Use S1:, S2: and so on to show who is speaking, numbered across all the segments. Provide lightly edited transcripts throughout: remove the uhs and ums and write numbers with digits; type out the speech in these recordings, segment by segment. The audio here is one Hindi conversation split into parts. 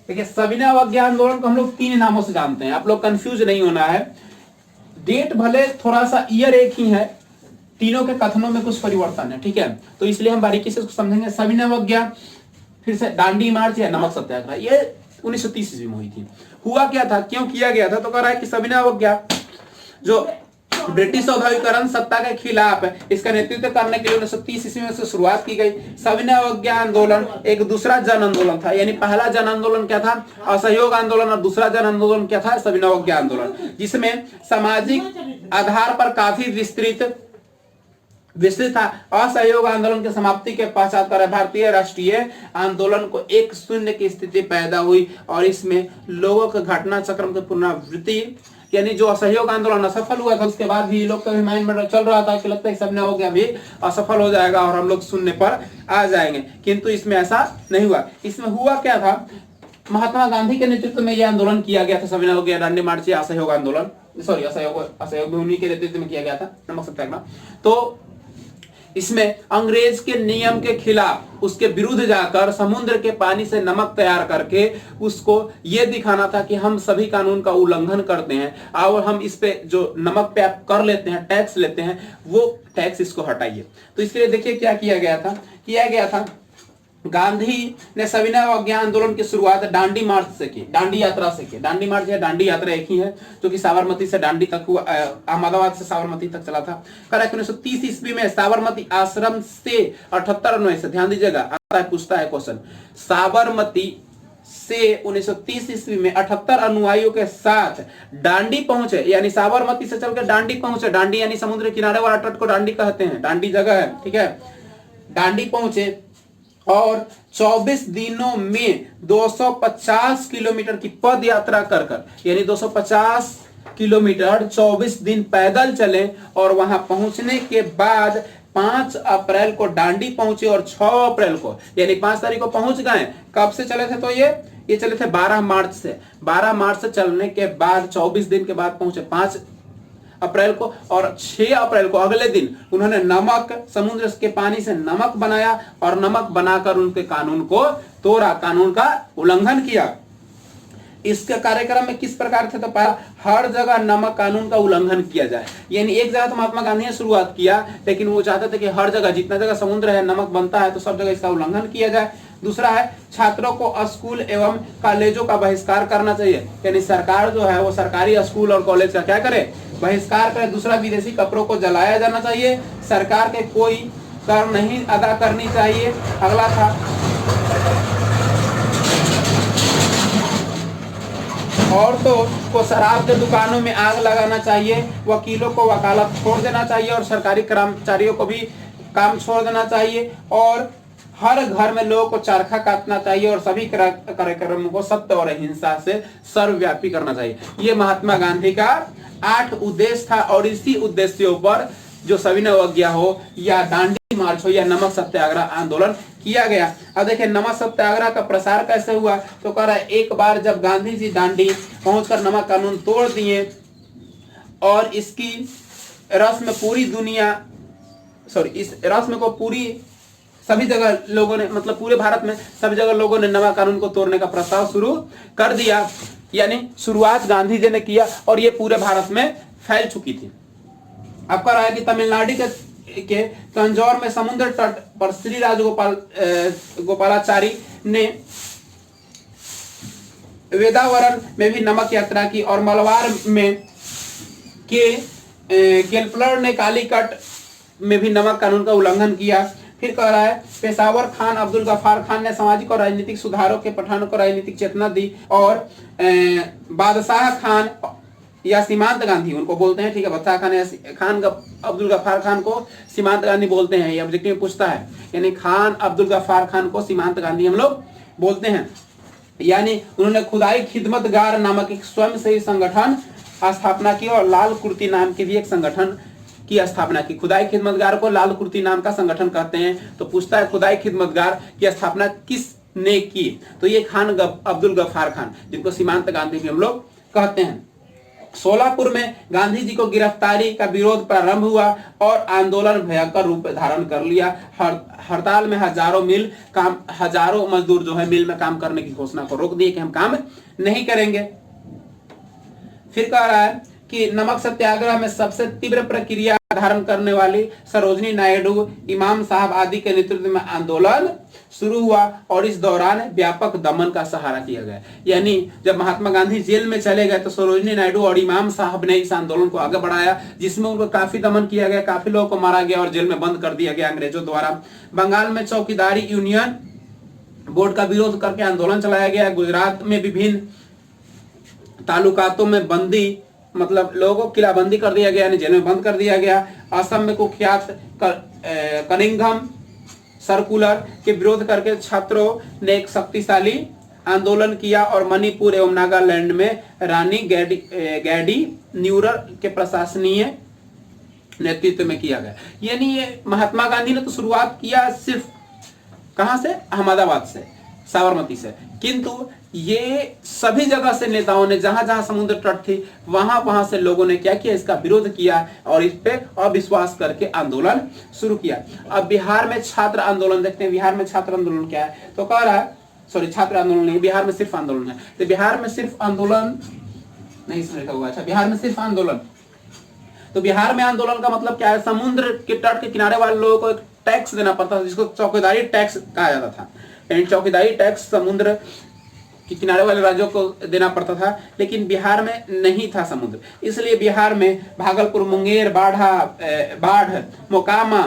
S1: देखिए सविनय अवज्ञा आंदोलन को हम लोग 3 नामों से जानते हैं, आप लोग कंफ्यूज नहीं होना है। डेट भले थोड़ा सा ईयर एक ही है, तीनों के कथनों में कुछ परिवर्तन है, ठीक है, तो इसलिए हम बारीकी से उसको समझेंगे। सविनय अवज्ञा, फिर से दांडी मार्च या नमक सत्याग्रह, ये 1930 ईस्वी में हुई थी। हुआ क्या था, क्यों किया गया था, तो कह रहा है कि सविनय अवज्ञा जो ब्रिटिश औद्योगिकरण सत्ता के खिलाफ है, इसका नेतृत्व करने के लिए 1930 ईस्वी में से शुरुआत की गई। सविनय अवज्ञा आंदोलन एक दूसरा जन आंदोलन था, यानी पहला जन आंदोलन क्या था, असहयोग आंदोलन, और दूसरा जन आंदोलन क्या था, सविनय अवज्ञा आंदोलन, जिसमें सामाजिक आधार पर काफी विस्तृत था। असहयोग आंदोलन की समाप्ति के पश्चात भारतीय राष्ट्रीय आंदोलन को एक शून्य की स्थिति पैदा हुई, और इसमें लोगों के घटना चक्र की पुनरावृत्ति, यानी जो असहयोग आंदोलन असफल हुआ था उसके बाद भी लोग का भी माइंड में चल रहा था कि लगता है सविनय अवज्ञा भी असफल हो जाएगा और हम लोग शून्य पर आ जाएंगे, किंतु इसमें ऐसा नहीं हुआ। इसमें हुआ क्या था, महात्मा गांधी के नेतृत्व में यह आंदोलन किया गया था, सविनय अवज्ञा दांडी मार्च या असहयोग आंदोलन, सॉरी असहयोग उन्हीं के नेतृत्व में किया गया था, नमक सत्याग्रह। तो इसमें अंग्रेज के नियम के खिलाफ उसके विरुद्ध जाकर समुद्र के पानी से नमक तैयार करके उसको ये दिखाना था कि हम सभी कानून का उल्लंघन करते हैं, और हम इस पे जो नमक पे आप कर लेते हैं, टैक्स लेते हैं, वो टैक्स इसको हटाइए। तो इसलिए देखिए क्या किया गया था, गांधी ने सविनय अवज्ञा आंदोलन की शुरुआत दांडी मार्च से की, दांडी यात्रा से की। दांडी मार्च या दांडी यात्रा एक ही है, जो कि साबरमती से दांडी तक हुआ, अहमदाबाद से साबरमती तक चला था। 1930 ईस्वी में साबरमती आश्रम से 78 अनुयायी से, ध्यान दीजिएगा, आता है पूछता है क्वेश्चन, साबरमती से 1930 ईस्वी में 78 अनुयायियों के साथ दांडी पहुंचे, यानी साबरमती से चलकर दांडी पहुंचे। दांडी यानी समुद्र किनारे वाला तट को दांडी कहते हैं, दांडी जगह है, ठीक है। दांडी पहुंचे और 24 दिनों में 250 किलोमीटर की पद यात्रा कर यानी 250 किलोमीटर 24 दिन पैदल चले, और वहां पहुंचने के बाद 5 अप्रैल को दांडी पहुंचे और 6 अप्रैल को यानी 5 तारीख को पहुंच गए। कब से चले थे, तो ये चले थे 12 मार्च से। 12 मार्च से चलने के बाद 24 दिन के बाद पहुंचे 5 अप्रैल को, और 6 अप्रैल को अगले दिन उन्होंने नमक, समुद्र के पानी से नमक बनाया, और नमक बनाकर उनके कानून को तोड़ा, कानून का उल्लंघन किया। इसके कार्यक्रम में किस प्रकार थे, तो हर जगह नमक कानून का उल्लंघन किया जाए, यानी एक जगह तो महात्मा गांधी ने शुरुआत किया, लेकिन वो चाहते थे कि हर जगह, जितना जगह समुद्र है, नमक बनता है, तो सब जगह इसका उल्लंघन किया जाए। दूसरा है, छात्रों को स्कूल एवं कॉलेजों का बहिष्कार करना चाहिए, यानी सरकार जो है वो सरकारी स्कूल और कॉलेज का क्या करे, बहिष्कार करे। दूसरा, विदेशी कपड़ों को जलाया जाना चाहिए, सरकार के कोई कर नहीं अदा करनी चाहिए। अगला था, औरतों को शराब के दुकानों में आग लगाना चाहिए, वकीलों को वकालत छोड़ देना चाहिए, और सरकारी कर्मचारियों को भी काम छोड़ देना चाहिए, और हर घर में लोगों को चरखा काटना चाहिए, और सभी कार्यक्रमों को सत्य और अहिंसा से सर्वव्यापी करना चाहिए। ये महात्मा गांधी का 8 उद्देश्य था, और इसी उद्देश्यों पर जो सविनय अवज्ञा हो या दांडी मार्च हो या नमक सत्याग्रह आंदोलन किया गया। अब देखिए नमक सत्याग्रह का प्रसार कैसे हुआ, तो कह रहा है, एक बार जब गांधी जी दांडी पहुंचकर नमक कानून तोड़ दिए, और इसकी रस्म पूरी दुनिया, इस रस्म को पूरी सभी जगह लोगों ने, मतलब पूरे भारत में सभी जगह लोगों ने नमक कानून को तोड़ने का प्रस्ताव शुरू कर दिया, यानी शुरुआत गांधी जी ने किया, और ये पूरे भारत में फैल चुकी थी। अब कह रहा है कि तमिलनाडु के तंजौर में समुद्र तट पर श्री गोपालाचारी ने वेदावरण में भी नमक यात्रा की, और मलबार में केलपलर ने कालीकट में भी नमक कानून का उल्लंघन किया। फिर कह रहा है, पेशावर खान अब्दुल गफ्फार खान ने सामाजिक और राजनीतिक सुधारों के पठानों को राजनीतिक चेतना दी, और बादशाह खान या सीमांत गांधी उनको बोलते हैं, ठीक है, बादशाह खान या खान अब्दुल गफ्फार खान को सीमांत गांधी बोलते हैं, ये ऑब्जेक्टिव पूछता है, यानी खान अब्दुल गफ्फार खान को सीमांत गांधी हम लोग बोलते हैं। यानी उन्होंने खुदाई खिदमतगार नामक एक स्वयं से संगठन स्थापना की, और लाल कुर्ती नाम के भी एक संगठन की स्थापना की। खुदाई खिदमतगार को लाल कुर्ती नाम का संगठन कहते हैं। तो पूछता है, खुदाई खिदमतगार की स्थापना किसने की, तो ये खान अब्दुल गफ्फार खान, जिनको सीमांत गांधी भी हम लोग कहते हैं। सोलापुर में गांधी जी को गिरफ्तारी का विरोध प्रारंभ हुआ और आंदोलन भयंकर रूप धारण कर लिया। हड़ताल में हजारों मजदूर जो है मिल में काम करने की घोषणा को रोक दिए कि हम काम नहीं करेंगे। फिर कह रहा है कि नमक सत्याग्रह में सबसे तीव्र प्रक्रिया धारण करने वाली सरोजनी नायडू, इमाम साहब आदि के नेतृत्व में आंदोलन शुरू हुआ और इस दौरान व्यापक दमन का सहारा किया गया। यानी जब महात्मा गांधी जेल में चले गए तो सरोजनी नायडू और इमाम साहब ने इस आंदोलन को आगे बढ़ाया, जिसमें उनको काफी दमन किया गया, काफी लोगों को मारा गया और जेल में बंद कर दिया गया अंग्रेजों द्वारा। बंगाल में चौकीदारी यूनियन बोर्ड का विरोध करके आंदोलन चलाया गया। गुजरात में विभिन्न तालुकातों में बंदी, मतलब लोगों को किलाबंदी कर दिया गया, यानी जेल में बंद कर दिया गया। असम में कुख्यात कनिंघम सर्कुलर के विरोध करके छात्रों ने एक शक्तिशाली आंदोलन किया और मणिपुर एवं नागालैंड में रानी गैडी न्यूरर के प्रशासनीय नेतृत्व में किया गया। यानी ये महात्मा गांधी ने तो शुरुआत किया सिर्फ कहां से, अहमदाबाद से, साबरमती से, किंतु ये सभी जगह से नेताओं ने, जहां जहां समुद्र तट थी वहां वहां से लोगों ने क्या किया, इसका विरोध किया और इस पे अविश्वास करके आंदोलन शुरू किया। अब बिहार में छात्र आंदोलन देखते हैं। बिहार में छात्र आंदोलन क्या है, तो कह रहा है, सॉरी छात्र आंदोलन नहीं, बिहार में सिर्फ आंदोलन है। तो बिहार में सिर्फ आंदोलन नहीं, इसमें लिखा हुआ है बिहार में सिर्फ आंदोलन। तो बिहार में आंदोलन का मतलब क्या है, समुद्र के तट के किनारे वाले लोगों को एक टैक्स देना पड़ता था, जिसको चौकीदारी टैक्स कहा जाता था। यानी चौकीदारी टैक्स समुद्र के किनारे वाले राज्यों को देना पड़ता था, लेकिन बिहार में नहीं था समुद्र, इसलिए बिहार में भागलपुर, मुंगेर, बाढ़, मोकामा,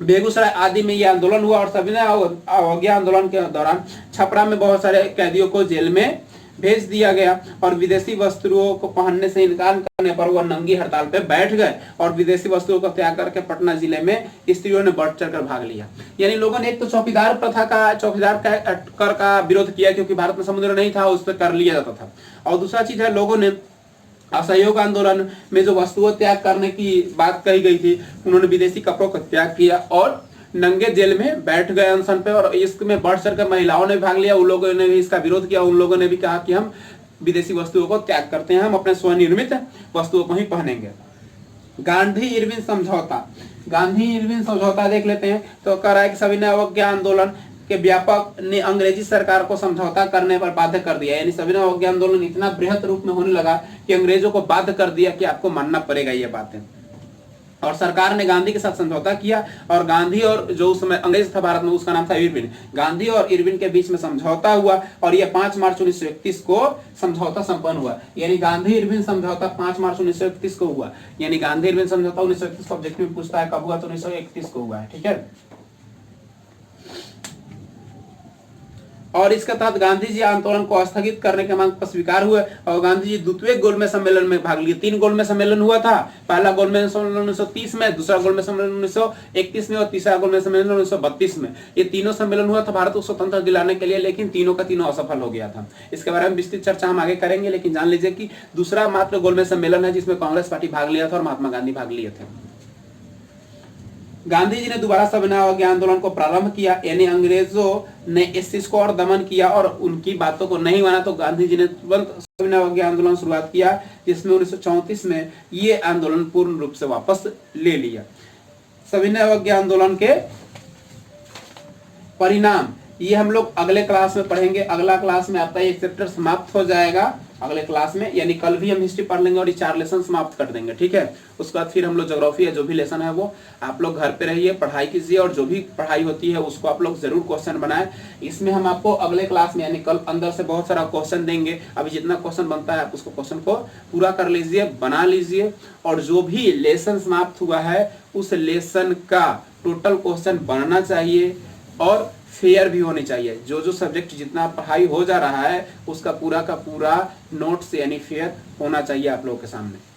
S1: बेगूसराय आदि में यह आंदोलन हुआ और सविनय अवज्ञा आंदोलन के दौरान छपरा में बहुत सारे कैदियों को जेल में भेज दिया गया और विदेशी वस्त्रों को पहनने से इनकार करने पर वह नंगी हड़ताल पे बैठ गए और विदेशी वस्त्रों को त्याग करके पटना जिले में स्त्रियों ने बढ़ चढ़कर भाग लिया। यानी लोगों ने एक तो चौकीदार कर का विरोध किया, क्योंकि भारत में समुद्र नहीं था, उस पर कर लिया जाता था। और दूसरा चीज है, लोगों ने असहयोग आंदोलन में जो वस्तुओं त्याग करने की बात कही गई थी, उन्होंने विदेशी कपड़ों का त्याग किया और नंगे जेल में बैठ गए अनशन पे। और इसमें बढ़ चढ़कर महिलाओं ने भाग लिया, उन लोगों ने भी इसका विरोध किया। उन लोगों ने भी कहा कि हम विदेशी वस्तुओं को त्याग करते हैं, हम अपने स्वनिर्मित वस्तुओं को ही पहनेंगे। गांधी इरविन समझौता, गांधी इरविन समझौता देख लेते हैं। तो कह रहा है कि सविनय अवज्ञा आंदोलन के व्यापक ने अंग्रेजी सरकार को समझौता करने पर बाध्य कर दिया। यानी सविनय अवज्ञा आंदोलन इतना बृहत रूप में होने लगा कि अंग्रेजों को बाध्य कर दिया कि आपको मानना पड़ेगा ये बातें। और सरकार ने गांधी के साथ समझौता किया और गांधी और जो उस समय अंग्रेज था भारत में, उसका नाम था इरविन। गांधी और इरविन के बीच में समझौता हुआ और यह 5 मार्च 1931 को समझौता संपन्न हुआ। यानी गांधी इरविन समझौता 5 मार्च 1931 को हुआ। यानी गांधी इरविन समझौता 1931 को ऑब्जेक्टिव में पूछता है कब हुआ, तो 1931 को हुआ है। ठीक है। और इसके तहत गांधी जी आंदोलन को स्थगित करने के मांग पर स्वीकार हुए और गांधी जी द्वितीय गोलमेज सम्मेलन में भाग लिए। 3 गोलमेज सम्मेलन हुआ था। पहला गोलमेज सम्मेलन 1930 में, दूसरा गोलमेज सम्मेलन 1931 में और तीसरा गोलमेज सम्मेलन 1932 में। ये तीनों सम्मेलन हुआ था भारत को स्वतंत्र दिलाने के लिए, लेकिन तीनों का तीनों असफल हो गया था। इसके बारे में विस्तृत चर्चा हम आगे करेंगे, लेकिन जान लीजिए कि दूसरा मात्र गोलमेज सम्मेलन है जिसमें कांग्रेस पार्टी भाग लिया था और महात्मा गांधी भाग लिए थे। गांधी जी ने दोबारा सविनय अवज्ञा आंदोलन को प्रारंभ किया। यानी अंग्रेजों ने इस चीज को और दमन किया और उनकी बातों को नहीं माना, तो गांधी जी ने तुरंत सविनय अवज्ञा आंदोलन शुरुआत किया, जिसमें 1934 में ये आंदोलन पूर्ण रूप से वापस ले लिया। सविनय अवज्ञा आंदोलन के परिणाम ये हम लोग अगले क्लास में पढ़ेंगे। अगला क्लास में आपका ये चैप्टर समाप्त हो जाएगा अगले क्लास में, यानी कल भी हम हिस्ट्री पढ़ लेंगे और ये 4 लेसन समाप्त कर देंगे। ठीक है। उसके बाद फिर हम लोग ज्योग्राफी या जो भी लेसन है वो आप लोग घर पे रहिए, पढ़ाई कीजिए और जो भी पढ़ाई होती है उसको आप लोग जरूर क्वेश्चन बनाएं। इसमें हम आपको अगले क्लास में यानी कल अंदर से बहुत सारा क्वेश्चन देंगे। अभी जितना क्वेश्चन बनता है आप उसको क्वेश्चन को पूरा कर लीजिए, बना लीजिए और जो भी लेसन समाप्त हुआ है उस लेसन का टोटल क्वेश्चन बनना चाहिए और फेयर भी होनी चाहिए। जो जो सब्जेक्ट जितना पढ़ाई हो जा रहा है उसका पूरा का पूरा नोट्स यानी फेयर होना चाहिए आप लोगों के सामने।